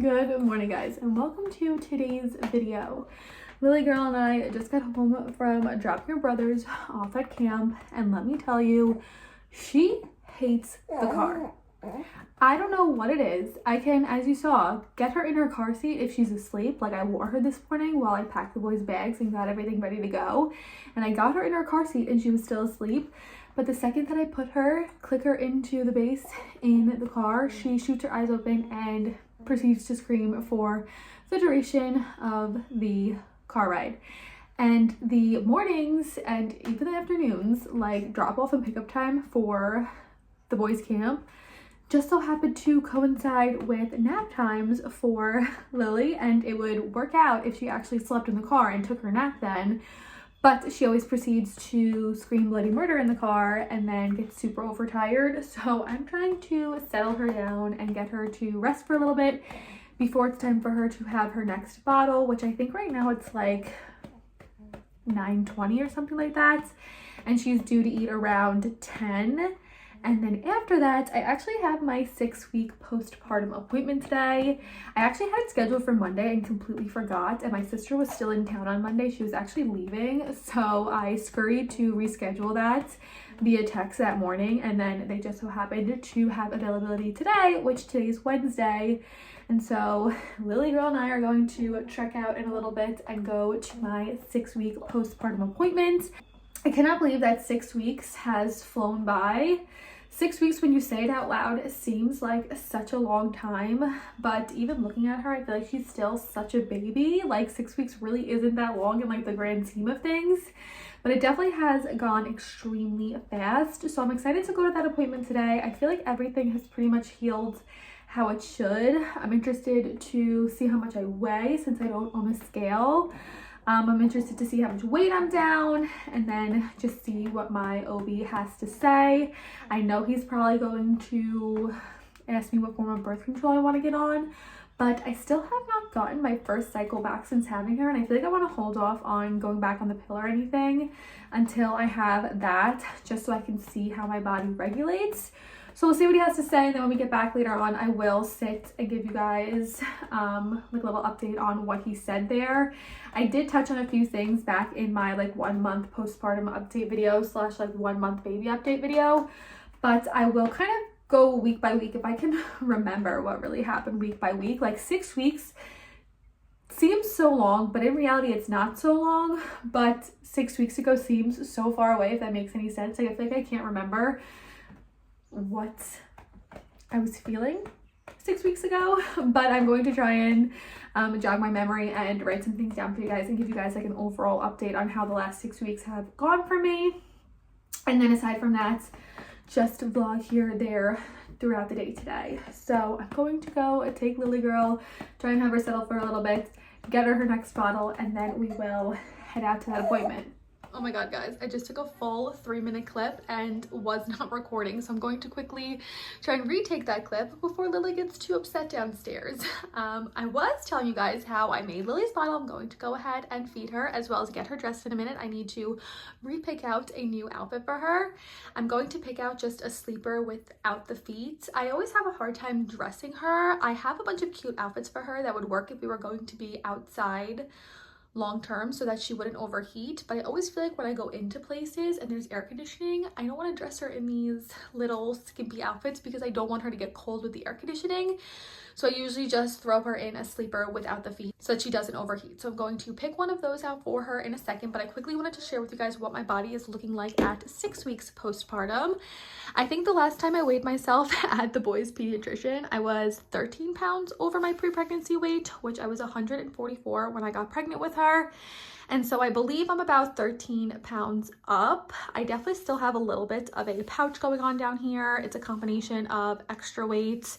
Good morning, guys, and welcome to today's video. Lily girl and I just got home from dropping her brothers off at camp, and let me tell you, she hates the car. I don't know what it is. I can, as you saw, get her in her car seat if she's asleep. Like, I wore her this morning while I packed the boys' bags and got everything ready to go, and I got her in her car seat and she was still asleep. But the second that I click her into the base in the car, she shoots her eyes open and proceeds to scream for the duration of the car ride. And the mornings and even the afternoons, like drop off and pickup time for the boys' camp, just so happened to coincide with nap times for Lily, and it would work out if she actually slept in the car and took her nap then. But she always proceeds to scream bloody murder in the car and then gets super overtired. So I'm trying to settle her down and get her to rest for a little bit before it's time for her to have her next bottle, which I think right now it's like 9:20 or something like that. And she's due to eat around 10. And then after that, I actually have my 6-week postpartum appointment today. I actually had it scheduled for Monday and completely forgot. And my sister was still in town on Monday. She was actually leaving. So I scurried to reschedule that via text that morning. And then they just so happened to have availability today, which today's Wednesday. And so Lily girl and I are going to check out in a little bit and go to my 6-week postpartum appointment. I cannot believe that 6 weeks has flown by. 6 weeks, when you say it out loud, it seems like such a long time, but even looking at her, I feel like she's still such a baby. Like, 6 weeks really isn't that long in like the grand scheme of things, but it definitely has gone extremely fast. So I'm excited to go to that appointment today. I feel like everything has pretty much healed how it should. I'm interested to see how much I weigh since I don't own a scale. I'm interested to see how much weight I'm down and then just see what my OB has to say. I know he's probably going to ask me what form of birth control I want to get on, but I still have not gotten my first cycle back since having her, and I feel like I want to hold off on going back on the pill or anything until I have that, just so I can see how my body regulates. So we'll see what he has to say, and then when we get back later on, I will sit and give you guys like a little update on what he said there. I did touch on a few things back in my like 1 month postpartum update video / like 1 month baby update video, but I will kind of go week by week if I can remember what really happened week by week. Like 6 weeks seems so long, but in reality it's not so long. But 6 weeks ago seems so far away, if that makes any sense. Like, I feel like I can't remember what I was feeling 6 weeks ago, but I'm going to try and jog my memory and write some things down for you guys and give you guys like an overall update on how the last 6 weeks have gone for me. And then aside from that, just vlog here or there throughout the day today. So I'm going to go take Lily girl, try and have her settle for a little bit, get her next bottle, and then we will head out to that appointment. Oh my god, guys, I just took a full 3-minute clip and was not recording, so I'm going to quickly try and retake that clip before Lily gets too upset downstairs. I was telling you guys how I made Lily's bottle. I'm going to go ahead and feed her as well as get her dressed in a minute. I need to re-pick out a new outfit for her. I'm going to pick out just a sleeper without the feet. I always have a hard time dressing her. I have a bunch of cute outfits for her that would work if we were going to be outside long term so that she wouldn't overheat, but I always feel like when I go into places and there's air conditioning, I don't want to dress her in these little skimpy outfits because I don't want her to get cold with the air conditioning. So I usually just throw her in a sleeper without the feet so that she doesn't overheat. So I'm going to pick one of those out for her in a second, but I quickly wanted to share with you guys what my body is looking like at 6 weeks postpartum. I think the last time I weighed myself at the boys' pediatrician, I was 13 pounds over my pre-pregnancy weight, which I was 144 when I got pregnant with her. And so I believe I'm about 13 pounds up. I definitely still have a little bit of a pouch going on down here. It's a combination of extra weight,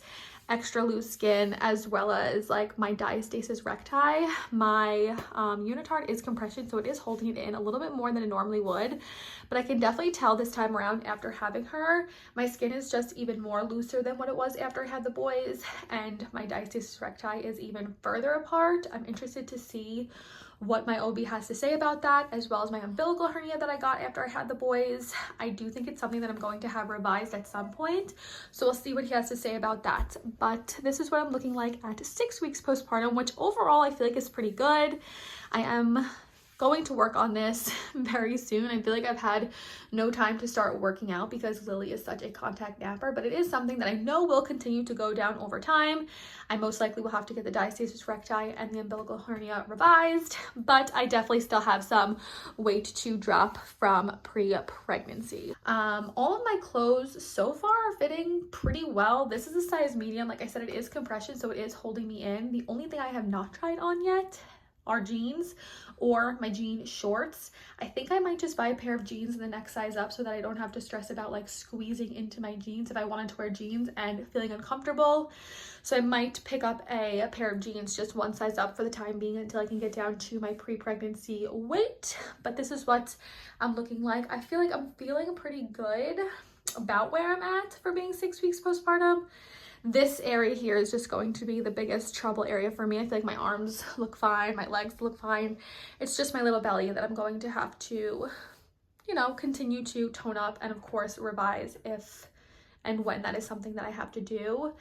extra loose skin, as well as like my diastasis recti. My unitard is compression, so it is holding it in a little bit more than it normally would, but I can definitely tell this time around after having her, my skin is just even more looser than what it was after I had the boys, and my diastasis recti is even further apart. I'm interested to see what my OB has to say about that, as well as my umbilical hernia that I got after I had the boys. I do think it's something that I'm going to have revised at some point, so we'll see what he has to say about that. But this is what I'm looking like at 6 weeks postpartum, which overall I feel like is pretty good. I am going to work on this very soon. I feel like I've had no time to start working out because Lily is such a contact napper, but it is something that I know will continue to go down over time. I most likely will have to get the diastasis recti and the umbilical hernia revised, but I definitely still have some weight to drop from pre-pregnancy. All of my clothes so far are fitting pretty well. This is a size medium. Like I said, it is compression, so it is holding me in. The only thing I have not tried on yet are jeans or my jean shorts. I think I might just buy a pair of jeans in the next size up so that I don't have to stress about like squeezing into my jeans if I wanted to wear jeans and feeling uncomfortable. So I might pick up a pair of jeans just one size up for the time being until I can get down to my pre-pregnancy weight. But this is what I'm looking like. I feel like I'm feeling pretty good about where I'm at for being 6 weeks postpartum. This area here is just going to be the biggest trouble area for me. I feel like my arms look fine, my legs look fine. It's just my little belly that I'm going to have to, you know, continue to tone up and of course revise if and when that is something that I have to do.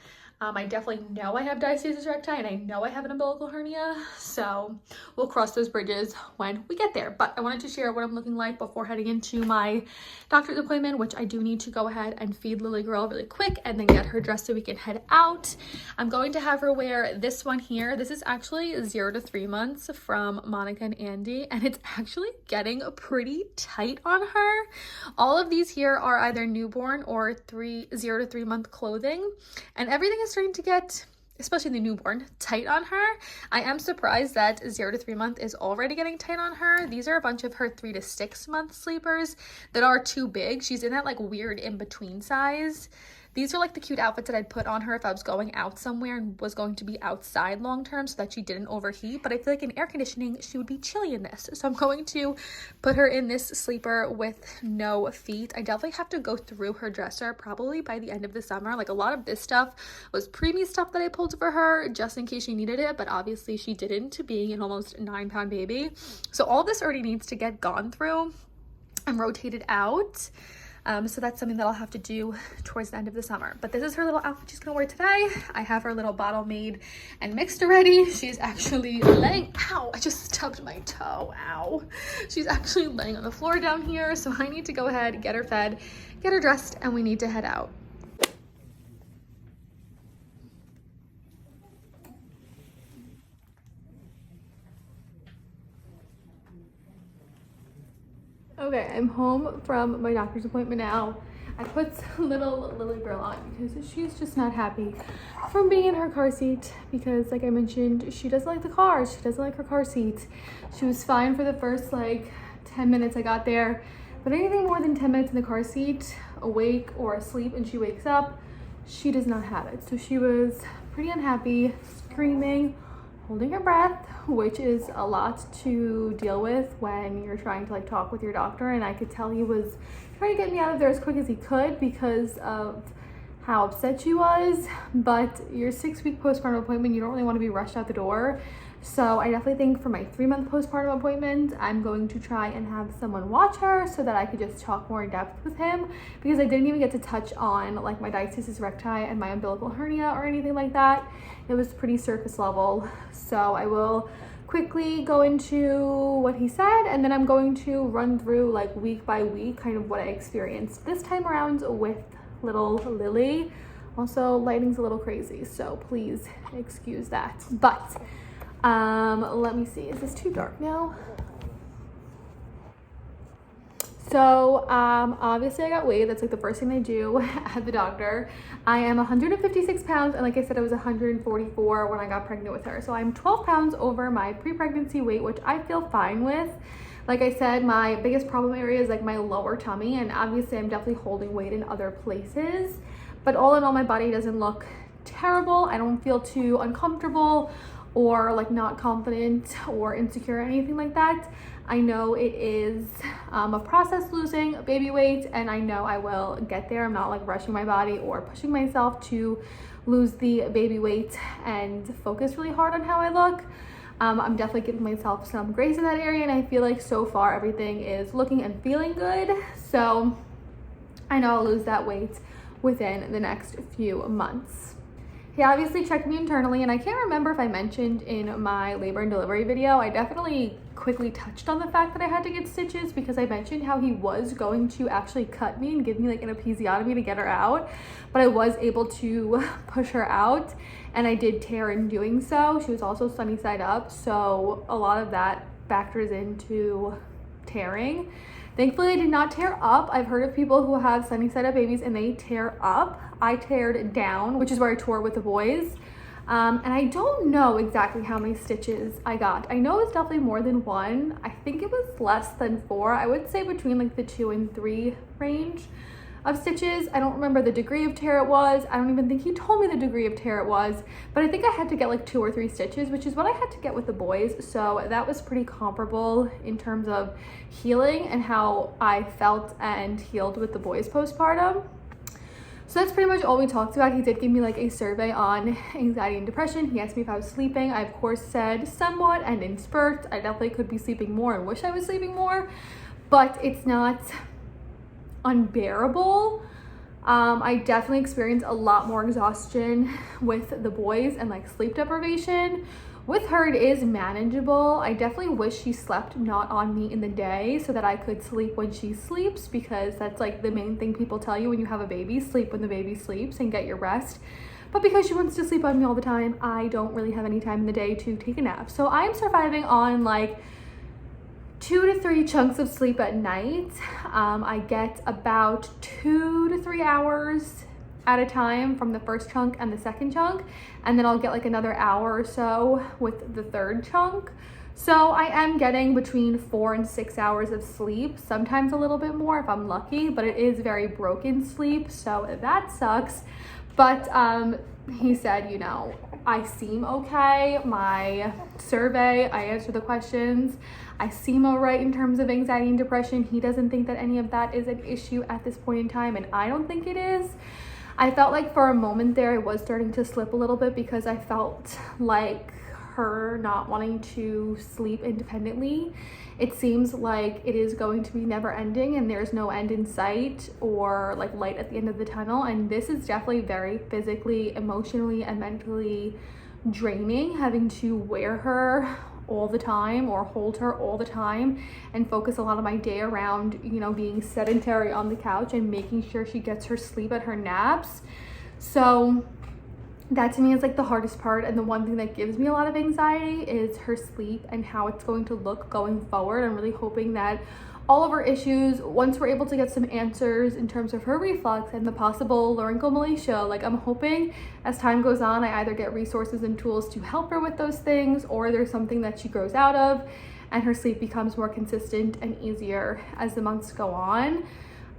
I definitely know I have diastasis recti and I know I have an umbilical hernia, so we'll cross those bridges when we get there. But I wanted to share what I'm looking like before heading into my doctor's appointment, which I do need to go ahead and feed Lily Girl really quick and then get her dressed so we can head out. I'm going to have her wear this one here. This is actually 0 to 3 months from Monica and Andy, and it's actually getting pretty tight on her. All of these here are either newborn or 0 to 3 month clothing, and everything is starting to get, especially the newborn, tight on her. I am surprised that 0 to 3 month is already getting tight on her. These are a bunch of her 3 to 6 month sleepers that are too big. She's in that like weird in between size. These are like the cute outfits that I'd put on her if I was going out somewhere and was going to be outside long term so that she didn't overheat. But I feel like in air conditioning, she would be chilly in this. So I'm going to put her in this sleeper with no feet. I definitely have to go through her dresser probably by the end of the summer. Like a lot of this stuff was preemie stuff that I pulled for her just in case she needed it. But obviously she didn't, being an almost 9-pound baby. So all this already needs to get gone through and rotated out. So that's something that I'll have to do towards the end of the summer. But this is her little outfit she's gonna wear today. I have her little bottle made and mixed already. She's actually laying, ow, I just stubbed my toe, ow. She's actually laying on the floor down here. So I need to go ahead, get her fed, get her dressed, and we need to head out. Okay, I'm home from my doctor's appointment now. I put little Lily Girl on because she's just not happy from being in her car seat because, like I mentioned, she doesn't like the car. She doesn't like her car seat. She was fine for the first like 10 minutes I got there, but anything more than 10 minutes in the car seat, awake or asleep, and she wakes up, she does not have it. So she was pretty unhappy, screaming, holding her breath, which is a lot to deal with when you're trying to like talk with your doctor. And I could tell he was trying to get me out of there as quick as he could because of how upset she was. But your 6-week postpartum appointment, you don't really want to be rushed out the door. So I definitely think for my 3-month postpartum appointment, I'm going to try and have someone watch her so that I could just talk more in depth with him, because I didn't even get to touch on like my diastasis recti and my umbilical hernia or anything like that. It was pretty surface level. So I will quickly go into what he said, and then I'm going to run through like week by week kind of what I experienced this time around with little Lily. Also, lighting's a little crazy, so please excuse that. But let me see, is this too dark now? So obviously I got weighed. That's like the first thing they do at the doctor. I am 156 pounds, and like I said, I was 144 when I got pregnant with her. So I'm 12 pounds over my pre-pregnancy weight, which I feel fine with. Like I said, my biggest problem area is like my lower tummy, and obviously I'm definitely holding weight in other places. But all in all, my body doesn't look terrible. I don't feel too uncomfortable or like not confident or insecure or anything like that. I know it is a process losing baby weight, and I know I will get there. I'm not like rushing my body or pushing myself to lose the baby weight and focus really hard on how I look. I'm definitely giving myself some grace in that area, and I feel like so far everything is looking and feeling good. So I know I'll lose that weight within the next few months. He obviously checked me internally, and I can't remember if I mentioned in my labor and delivery video, I definitely quickly touched on the fact that I had to get stitches because I mentioned how he was going to actually cut me and give me like an episiotomy to get her out, but I was able to push her out, and I did tear in doing so. She was also sunny side up, so a lot of that factors into tearing. Thankfully, I did not tear up. I've heard of people who have sunny side up babies and they tear up. I teared down, which is where I tore with the boys. And I don't know exactly how many stitches I got. I know it's definitely more than one. I think it was less than 4. I would say between like the 2 and 3 range of stitches. I don't remember the degree of tear it was. I don't even think he told me the degree of tear it was, but I think I had to get like 2 or 3 stitches, which is what I had to get with the boys. So that was pretty comparable in terms of healing and how I felt and healed with the boys postpartum. So that's pretty much all we talked about. He did give me like a survey on anxiety and depression. He asked me if I was sleeping. I of course said somewhat and in spurts. I definitely could be sleeping more and wish I was sleeping more, but it's not unbearable. I definitely experienced a lot more exhaustion with the boys and like sleep deprivation. With her, it is manageable. I definitely wish she slept not on me in the day so that I could sleep when she sleeps, because that's like the main thing people tell you when you have a baby: sleep when the baby sleeps and get your rest. But because she wants to sleep on me all the time, I don't really have any time in the day to take a nap. So I'm surviving on like 2 to 3 chunks of sleep at night. I get about 2 to 3 hours at a time from the first chunk and the second chunk, and then I'll get like another hour or so with the third chunk. So I am getting between 4 and 6 hours of sleep, sometimes a little bit more if I'm lucky, but it is very broken sleep, so that sucks. But he said, you know, I seem okay. My survey, I answered the questions. I seem all right in terms of anxiety and depression. He doesn't think that any of that is an issue at this point in time, and I don't think it is. I felt like for a moment there I was starting to slip a little bit because I felt like her not wanting to sleep independently. It seems like it is going to be never ending and there's no end in sight or like light at the end of the tunnel, and this is definitely very physically, emotionally, and mentally draining, having to wear her all the time or hold her all the time and focus a lot of my day around, you know, being sedentary on the couch and making sure she gets her sleep at her naps. So that to me is like the hardest part, and the one thing that gives me a lot of anxiety is her sleep and how it's going to look going forward. I'm really hoping that all of her issues, once we're able to get some answers in terms of her reflux and the possible laryngomalacia, like I'm hoping as time goes on, I either get resources and tools to help her with those things, or there's something that she grows out of and her sleep becomes more consistent and easier as the months go on.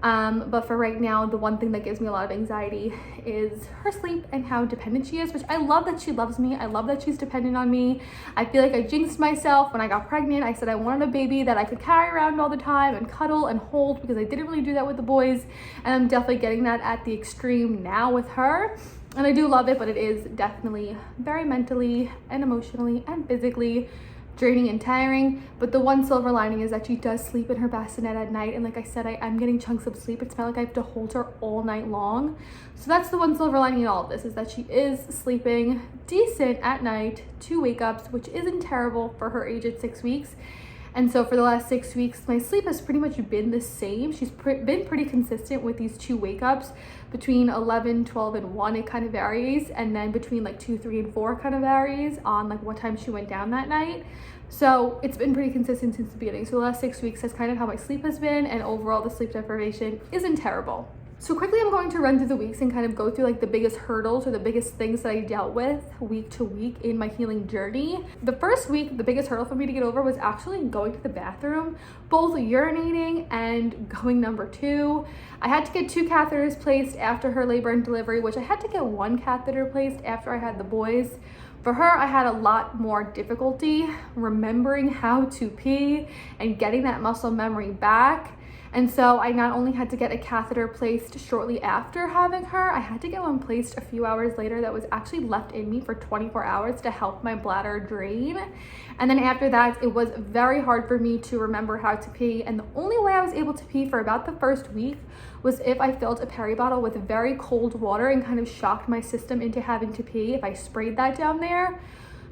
But for right now, the one thing that gives me a lot of anxiety is her sleep and how dependent she is, which I love that she loves me. I love that she's dependent on me. I feel like I jinxed myself when I got pregnant. I said I wanted a baby that I could carry around all the time and cuddle and hold, because I didn't really do that with the boys. And I'm definitely getting that at the extreme now with her. And I do love it, but it is definitely very mentally and emotionally and physically draining and tiring. But the one silver lining is that she does sleep in her bassinet at night, and like I said, I am getting chunks of sleep. It's not like I have to hold her all night long. So that's the one silver lining in all of this, is that she is sleeping decent at night, 2 wake-ups, which isn't terrible for her age at 6 weeks. And so for the last 6 weeks, my sleep has pretty much been the same. She's been pretty consistent with these 2 wake-ups between 11, 12, and 1. It kind of varies. And then between like 2, 3, and 4 kind of varies on like what time she went down that night. So it's been pretty consistent since the beginning. So the last 6 weeks, that's kind of how my sleep has been. And overall, the sleep deprivation isn't terrible. So quickly, I'm going to run through the weeks and kind of go through like the biggest hurdles or the biggest things that I dealt with week to week in my healing journey. The first week, the biggest hurdle for me to get over was actually going to the bathroom, both urinating and going number 2. I had to get 2 catheters placed after her labor and delivery, which I had to get 1 catheter placed after I had the boys. For her, I had a lot more difficulty remembering how to pee and getting that muscle memory back. And so I not only had to get a catheter placed shortly after having her, I had to get one placed a few hours later that was actually left in me for 24 hours to help my bladder drain. And then after that, it was very hard for me to remember how to pee. And the only way I was able to pee for about the first week was if I filled a peri bottle with very cold water and kind of shocked my system into having to pee if I sprayed that down there.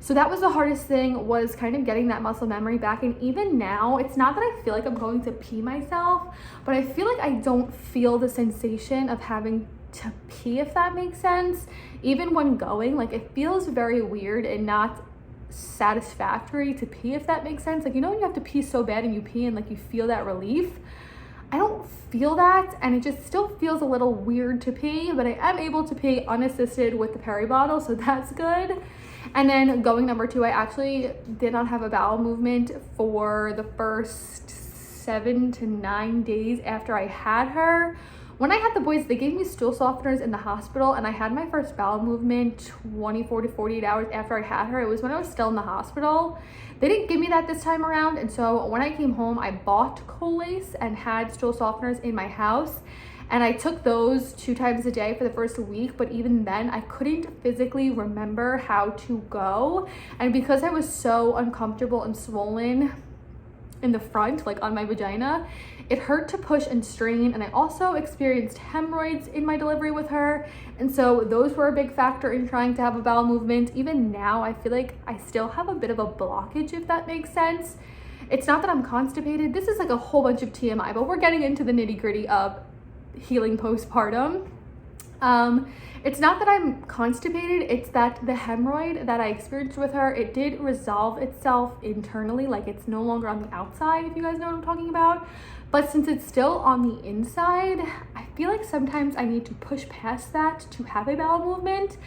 So that was the hardest thing, was kind of getting that muscle memory back. And even now, it's not that I feel like I'm going to pee myself, but I feel like I don't feel the sensation of having to pee, if that makes sense. Even when going, like, it feels very weird and not satisfactory to pee, if that makes sense. Like, you know when you have to pee so bad and you pee and like you feel that relief? I don't feel that, and it just still feels a little weird to pee, but I am able to pee unassisted with the peri bottle, so that's good. And then going number 2, I actually did not have a bowel movement for the first 7 to 9 days after I had her. When I had the boys, they gave me stool softeners in the hospital, and I had my first bowel movement 24 to 48 hours after I had her. It was when I was still in the hospital. They didn't give me that this time around, and so when I came home, I bought Colace and had stool softeners in my house. And I took those 2 times a day for the first week, but even then I couldn't physically remember how to go. And because I was so uncomfortable and swollen in the front, like on my vagina, it hurt to push and strain. And I also experienced hemorrhoids in my delivery with her. And so those were a big factor in trying to have a bowel movement. Even now, I feel like I still have a bit of a blockage, if that makes sense. It's not that I'm constipated. This is like a whole bunch of TMI, but we're getting into the nitty-gritty of healing postpartum. It's not that I'm constipated, it's that the hemorrhoid that I experienced with her, it did resolve itself internally. Like, it's no longer on the outside, if you guys know what I'm talking about. But since it's still on the inside, I feel like sometimes I need to push past that to have a bowel movement,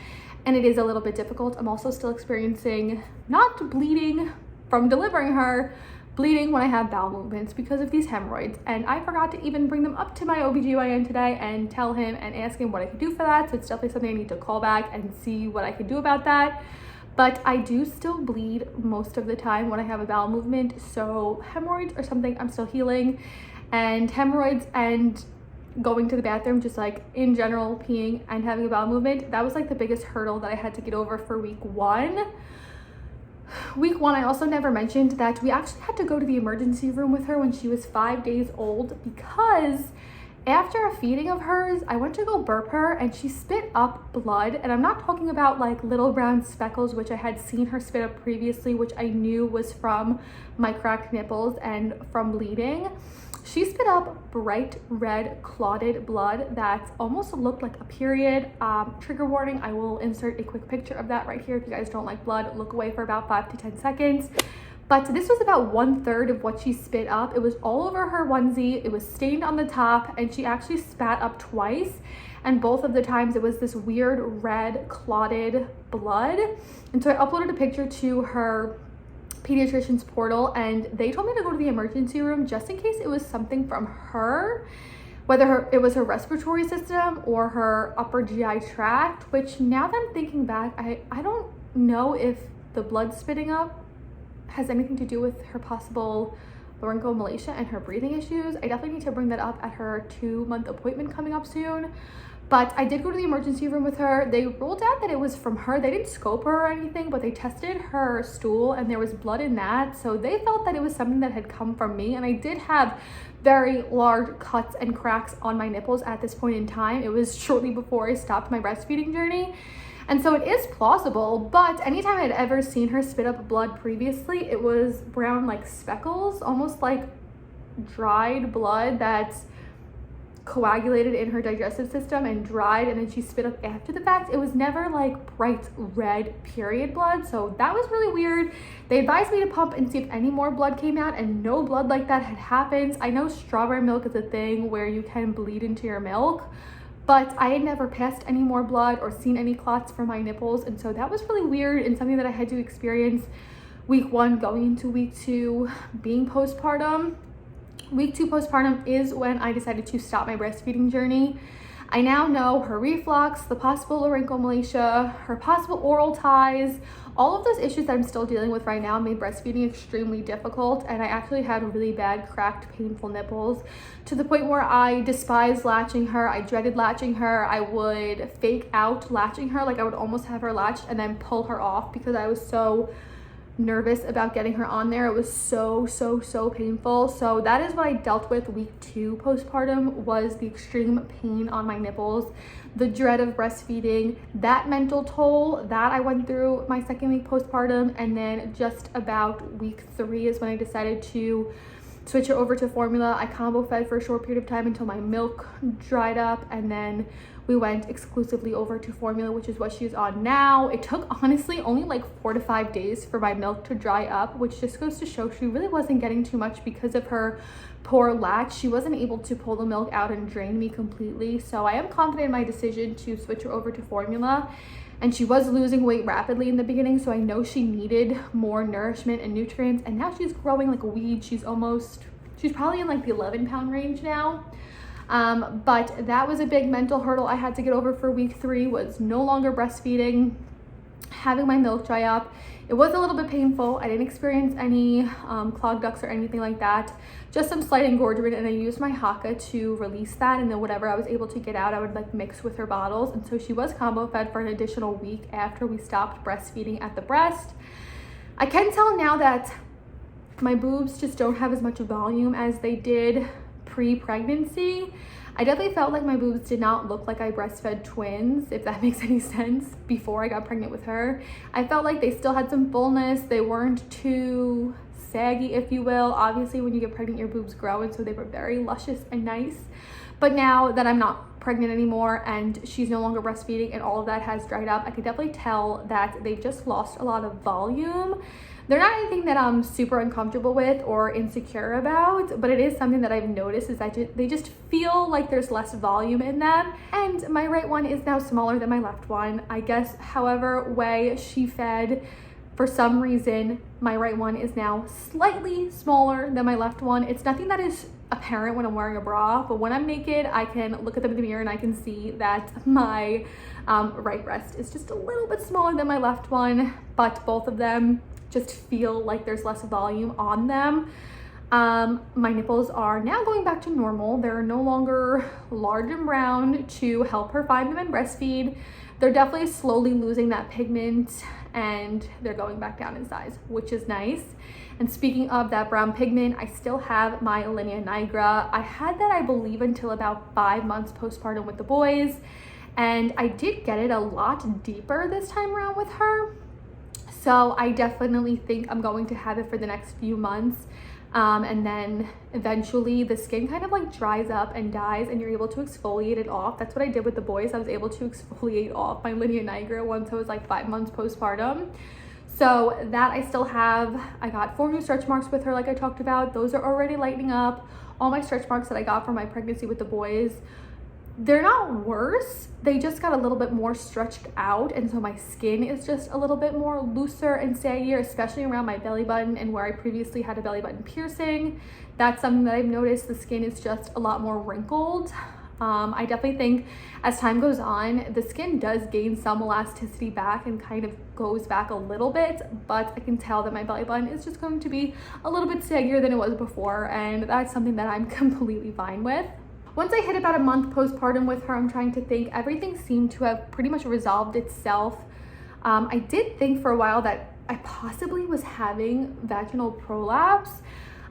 and it is a little bit difficult. I'm also still experiencing not bleeding from delivering her, bleeding when I have bowel movements because of these hemorrhoids. And I forgot to even bring them up to my OBGYN today and tell him and ask him what I could do for that. So it's definitely something I need to call back and see what I could do about that. But I do still bleed most of the time when I have a bowel movement. So hemorrhoids are something I'm still healing. And hemorrhoids and going to the bathroom, just like in general, peeing and having a bowel movement, that was like the biggest hurdle that I had to get over for week 1. Week 1, I also never mentioned that we actually had to go to the emergency room with her when she was 5 days old, because after a feeding of hers, I went to go burp her and she spit up blood. And I'm not talking about like little brown speckles, which I had seen her spit up previously, which I knew was from my cracked nipples and from bleeding. She spit up bright red clotted blood that almost looked like a period. Trigger warning, I will insert a quick picture of that right here. If you guys don't like blood, look away for about 5 to 10 seconds. But this was about 1/3 of what she spit up. It was all over her onesie. It was stained on the top, and she actually spat up twice. And both of the times it was this weird red clotted blood. And so I uploaded a picture to her pediatrician's portal, and they told me to go to the emergency room just in case it was something from her, whether it was her respiratory system or her upper GI tract, which now that I'm thinking back, I don't know if the blood spitting up has anything to do with her possible laryngomalacia and her breathing issues. I definitely need to bring that up at her 2-month appointment coming up soon. But I did go to the emergency room with her. They ruled out that it was from her. They didn't scope her or anything, but they tested her stool and there was blood in that. So they felt that it was something that had come from me. And I did have very large cuts and cracks on my nipples at this point in time. It was shortly before I stopped my breastfeeding journey. And so it is plausible, but anytime I'd ever seen her spit up blood previously, it was brown like speckles, almost like dried blood that's coagulated in her digestive system and dried, and then she spit up after the fact. It was never like bright red period blood, so that was really weird. They advised me to pump and see if any more blood came out, and no blood like that had happened. I know strawberry milk is a thing where you can bleed into your milk, but I had never passed any more blood or seen any clots from my nipples, and so that was really weird and something that I had to experience week 1 going into week 2 being postpartum. Week 2 postpartum is when I decided to stop my breastfeeding journey. I now know her reflux, the possible laryngomalacia, her possible oral ties. All of those issues that I'm still dealing with right now made breastfeeding extremely difficult, and I actually had really bad, cracked, painful nipples to the point where I despised latching her. I dreaded latching her. I would fake out latching her, like I would almost have her latched and then pull her off because I was so nervous about getting her on there. It was so painful. So that is what I dealt with week 2 postpartum, was the extreme pain on my nipples, the dread of breastfeeding, that mental toll that I went through my 2nd week postpartum. And then just about week 3 is when I decided to switch her over to formula. I combo fed for a short period of time until my milk dried up, and then we went exclusively over to formula, which is what she's on now. It took honestly only like 4 to 5 days for my milk to dry up, which just goes to show she really wasn't getting too much because of her poor latch. She wasn't able to pull the milk out and drain me completely. So I am confident in my decision to switch her over to formula. And she was losing weight rapidly in the beginning, so I know she needed more nourishment and nutrients. And now she's growing like a weed. She's probably in like the 11-pound range now. But that was a big mental hurdle I had to get over for week 3, was no longer breastfeeding, having my milk dry up. It was a little bit painful. I didn't experience any clogged ducts or anything like that, just some slight engorgement, and I used my Haka to release that, and then whatever I was able to get out I would like mix with her bottles. And so she was combo fed for an additional week after we stopped breastfeeding at the breast. I can tell now that my boobs just don't have as much volume as they did pre-pregnancy. I definitely felt like my boobs did not look like I breastfed twins, if that makes any sense, before I got pregnant with her. I felt like they still had some fullness. They weren't too saggy, if you will. Obviously, when you get pregnant, your boobs grow, and so they were very luscious and nice. But now that I'm not pregnant anymore and she's no longer breastfeeding and all of that has dried up, I could definitely tell that they've just lost a lot of volume. They're not anything that I'm super uncomfortable with or insecure about, but it is something that I've noticed, is that they just feel like there's less volume in them. And my right one is now smaller than my left one. I guess however way she fed, for some reason, my right one is now slightly smaller than my left one. It's nothing that is apparent when I'm wearing a bra, but when I'm naked, I can look at them in the mirror and I can see that my right breast is just a little bit smaller than my left one, but both of them just feel like there's less volume on them. My nipples are now going back to normal. They're no longer large and round to help her find them and breastfeed. They're definitely slowly losing that pigment and they're going back down in size, which is nice. And speaking of that brown pigment, I still have my linea nigra. I had that, I believe, until about 5 months postpartum with the boys, and I did get it a lot deeper this time around with her. So I definitely think I'm going to have it for the next few months. And then eventually the skin kind of like dries up and dies and you're able to exfoliate it off. That's what I did with the boys. I was able to exfoliate off my linea nigra once I was like 5 months postpartum. So that I still have. I got 4 new stretch marks with her, like I talked about. Those are already lightening up. All my stretch marks that I got from my pregnancy with the boys, they're not worse, they just got a little bit more stretched out, and so my skin is just a little bit more looser and saggier, especially around my belly button and where I previously had a belly button piercing. That's something that I've noticed. The skin is just a lot more wrinkled. I definitely think as time goes on, the skin does gain some elasticity back and kind of goes back a little bit, but I can tell that my belly button is just going to be a little bit saggier than it was before, and that's something that I'm completely fine with. Once I hit about a month postpartum with her, I'm trying to think, everything seemed to have pretty much resolved itself. I did think for a while that I possibly was having vaginal prolapse.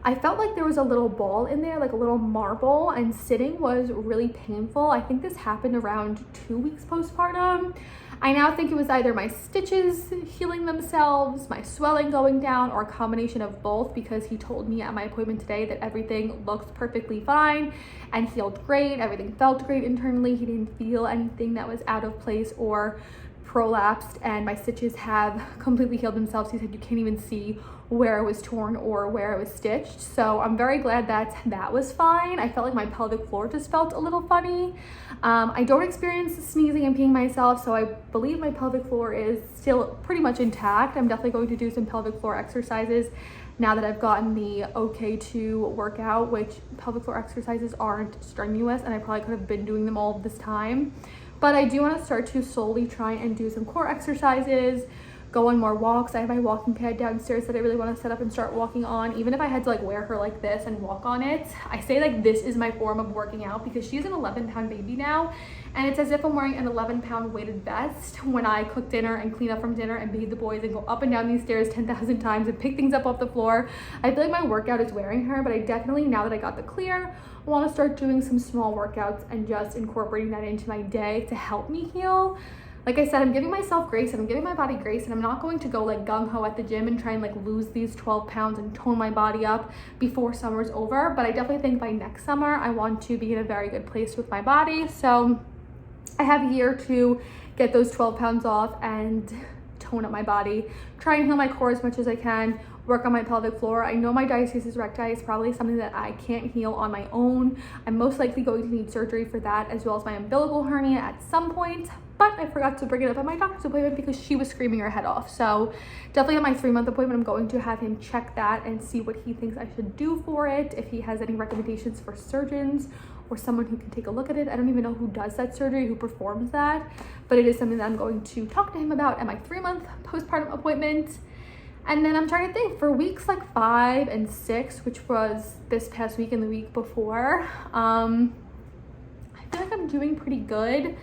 I felt like there was a little ball in there, like a little marble, and sitting was really painful. I think this happened around 2 weeks postpartum. I now think it was either my stitches healing themselves, my swelling going down, or a combination of both, because he told me at my appointment today that everything looked perfectly fine and healed great. Everything felt great internally. He didn't feel anything that was out of place or prolapsed, and my stitches have completely healed themselves. He said you can't even see where it was torn or where it was stitched. So I'm very glad that that was fine. I felt like my pelvic floor just felt a little funny. I don't experience sneezing and peeing myself, so I believe my pelvic floor is still pretty much intact. I'm definitely going to do some pelvic floor exercises now that I've gotten the okay to work out, which pelvic floor exercises aren't strenuous and I probably could have been doing them all this time. But I do want to start to slowly try and do some core exercises, go on more walks. I have my walking pad downstairs that I really want to set up and start walking on, even if I had to like wear her like this and walk on it. I say like this is my form of working out because she's an 11-pound baby now, and it's as if I'm wearing an 11-pound weighted vest when I cook dinner and clean up from dinner and bathe the boys and go up and down these stairs 10,000 times and pick things up off the floor. I feel like my workout is wearing her, but I definitely, now that I got the clear, want to start doing some small workouts and just incorporating that into my day to help me heal. Like I said, I'm giving myself grace and I'm giving my body grace, and I'm not going to go like gung-ho at the gym and try and like lose these 12 pounds and tone my body up before summer's over. But I definitely think by next summer, I want to be in a very good place with my body. So I have a year to get those 12 pounds off and tone up my body, try and heal my core as much as I can, work on my pelvic floor. I know my diastasis recti is probably something that I can't heal on my own. I'm most likely going to need surgery for that, as well as my umbilical hernia at some point. But I forgot to bring it up at my doctor's appointment because she was screaming her head off. So definitely at my 3-month appointment, I'm going to have him check that and see what he thinks I should do for it, if he has any recommendations for surgeons or someone who can take a look at it. I don't even know who does that surgery, who performs that, but it is something that I'm going to talk to him about at my 3-month postpartum appointment. And then I'm trying to think for weeks like 5 and 6, which was this past week and the week before, I feel like I'm doing pretty good.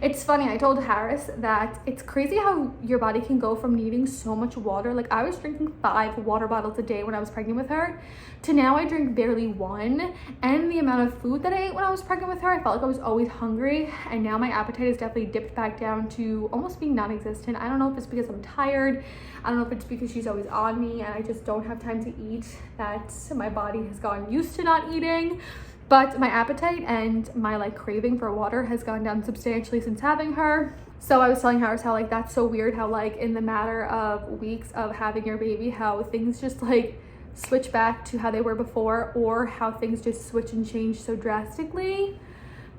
It's funny, I told Harris that it's crazy how your body can go from needing so much water. Like I was drinking 5 water bottles a day when I was pregnant with her, to now I drink barely 1. And the amount of food that I ate when I was pregnant with her, I felt like I was always hungry. And now my appetite has definitely dipped back down to almost being non-existent. I don't know if it's because I'm tired. I don't know if it's because she's always on me and I just don't have time to eat, that my body has gotten used to not eating. But my appetite and my like craving for water has gone down substantially since having her. So I was telling Harris how like that's so weird how like in the matter of weeks of having your baby, how things just like switch back to how they were before, or how things just switch and change so drastically.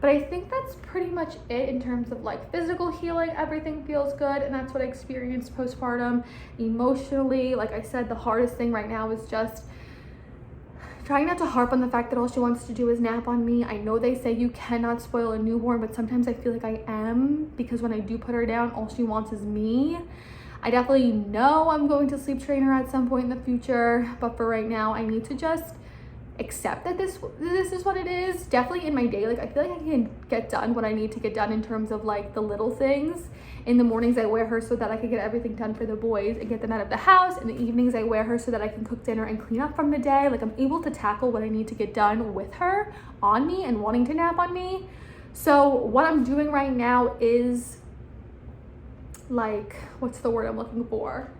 But I think that's pretty much it in terms of like physical healing. Everything feels good, and that's what I experienced postpartum. Emotionally, like I said, the hardest thing right now is just trying not to harp on the fact that all she wants to do is nap on me. I know they say you cannot spoil a newborn, but sometimes I feel like I am, because when I do put her down, all she wants is me. I definitely know I'm going to sleep train her at some point in the future, but for right now, I need to just accept that this is what it is. Definitely in my day, like I feel like I can get done what I need to get done in terms of like the little things. In the mornings I wear her so that I can get everything done for the boys and get them out of the house. In the evenings I wear her so that I can cook dinner and clean up from the day. Like I'm able to tackle what I need to get done with her on me and wanting to nap on me. So what I'm doing right now is like, what's the word I'm looking for?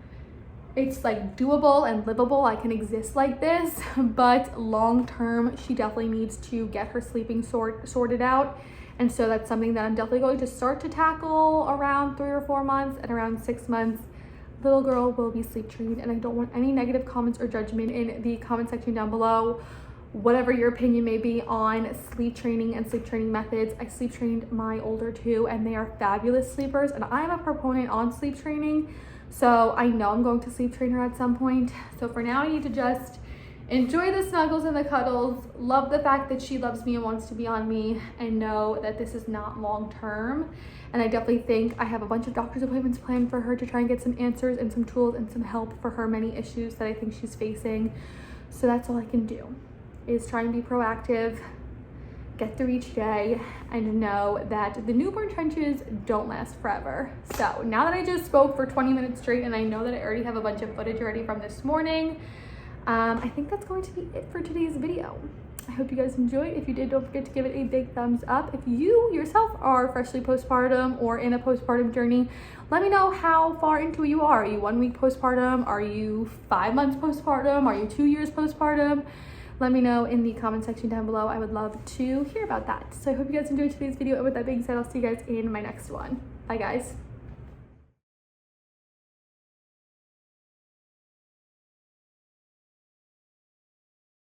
It's like doable and livable. I can exist like this, but long term, she definitely needs to get her sleeping sorted out. And so that's something that I'm definitely going to start to tackle around 3 or 4 months, and around 6 months, little girl will be sleep trained. And I don't want any negative comments or judgment in the comment section down below. Whatever your opinion may be on sleep training and sleep training methods, I sleep trained my older 2 and they are fabulous sleepers, and I'm a proponent on sleep training. So I know I'm going to sleep train her at some point. So for now, I need to just enjoy the snuggles and the cuddles, love the fact that she loves me and wants to be on me, and know that this is not long term. And I definitely think I have a bunch of doctor's appointments planned for her to try and get some answers and some tools and some help for her many issues that I think she's facing. So that's all I can do, is try and be proactive, get through each day, and know that the newborn trenches don't last forever. So now that I just spoke for 20 minutes straight, and I know that I already have a bunch of footage ready from this morning, I think that's going to be it for today's video. I hope you guys enjoyed. If you did, don't forget to give it a big thumbs up. If you yourself are freshly postpartum or in a postpartum journey, let me know how far into it you are. Are you 1 week postpartum? Are you 5 months postpartum? Are you 2 years postpartum? Let me know in the comment section down below. I would love to hear about that. So I hope you guys enjoyed today's video. And with that being said, I'll see you guys in my next one. Bye guys.